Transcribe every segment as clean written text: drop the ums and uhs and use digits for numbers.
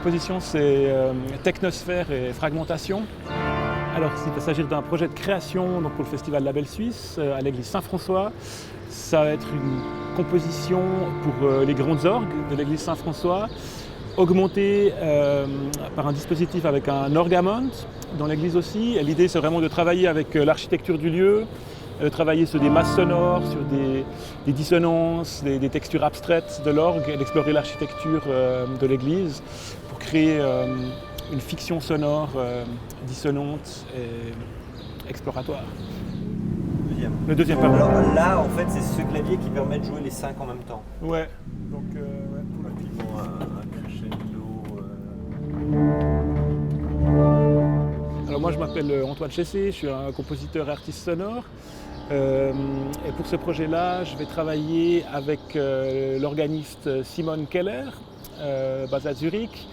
proposition, c'est technosphère et fragmentation. Alors, il va s'agir d'un projet de création donc, pour le festival Label Suisse à l'église Saint-François. Ça va être une composition pour les grandes orgues de l'église Saint-François, augmentée par un dispositif avec un orgamont dans l'église aussi. L'idée, c'est vraiment de travailler avec l'architecture du lieu, travailler sur des masses sonores, sur des dissonances, des textures abstraites de l'orgue et d'explorer l'architecture de l'église pour créer une fiction sonore dissonante et exploratoire. Le deuxième, pardon. Alors là, en fait, c'est ce clavier qui permet de jouer les 5 en même temps. Ouais. Donc, pour Rapidement, un crescendo. Alors moi, je m'appelle Antoine Chessé, je suis un compositeur et artiste sonore. Et pour ce projet-là, je vais travailler avec l'organiste Simon Keller, basé à Zurich,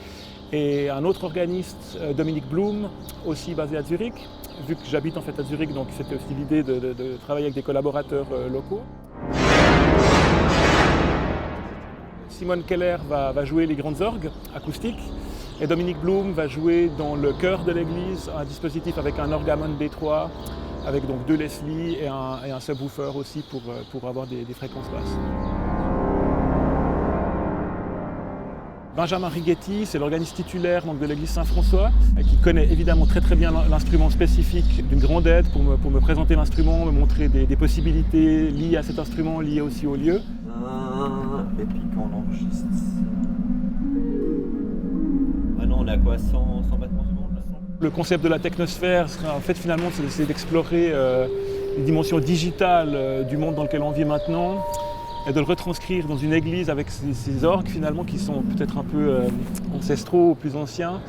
et un autre organiste, Dominique Blum, aussi basé à Zurich. Vu que j'habite en fait à Zurich, donc c'était aussi l'idée de travailler avec des collaborateurs locaux. Simon Keller va jouer les grandes orgues acoustiques et Dominique Blum va jouer dans le chœur de l'église un dispositif avec un orgamon B3 avec donc 2 Leslie et un subwoofer aussi pour avoir des fréquences basses. Benjamin Righetti, c'est l'organiste titulaire donc, de l'église Saint-François, qui connaît évidemment très bien l'instrument spécifique, d'une grande aide pour me présenter l'instrument, me montrer des possibilités liées à cet instrument, liées aussi au lieu. Et puis quand on enregistre. Ah non, on est à quoi 100 battements secondes là, 100 ? Le concept de la technosphère, en fait finalement, c'est d'explorer les dimensions digitales du monde dans lequel on vit maintenant, et de le retranscrire dans une église avec ces orgues finalement qui sont peut-être un peu ancestraux ou plus anciens.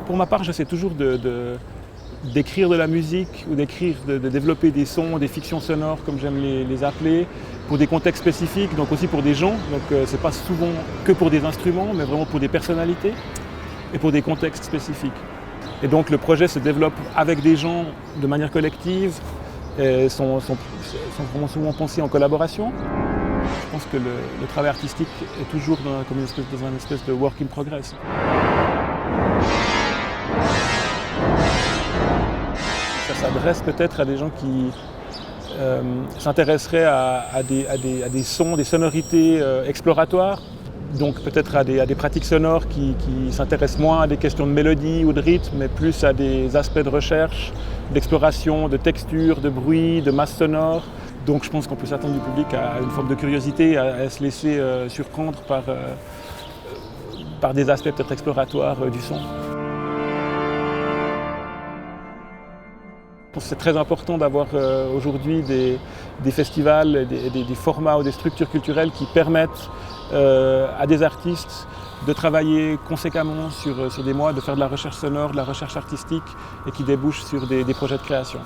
Pour ma part, j'essaie toujours d'écrire de la musique ou de développer des sons, des fictions sonores comme j'aime les appeler, pour des contextes spécifiques, donc aussi pour des gens. Donc c'est pas souvent que pour des instruments, mais vraiment pour des personnalités et pour des contextes spécifiques. Et donc le projet se développe avec des gens de manière collective et sont vraiment souvent pensés en collaboration. Je pense que le travail artistique est toujours comme dans une espèce de work in progress. Ça s'adresse peut-être à des gens qui s'intéresseraient à des sons, des sonorités exploratoires, donc peut-être à des pratiques sonores qui s'intéressent moins à des questions de mélodie ou de rythme, mais plus à des aspects de recherche, d'exploration, de texture, de bruit, de masse sonore. Donc je pense qu'on peut s'attendre du public à une forme de curiosité, à se laisser surprendre par des aspects peut-être exploratoires du son. C'est très important d'avoir aujourd'hui des festivals, des formats ou des structures culturelles qui permettent à des artistes de travailler conséquemment sur des mois, de faire de la recherche sonore, de la recherche artistique et qui débouchent sur des projets de création.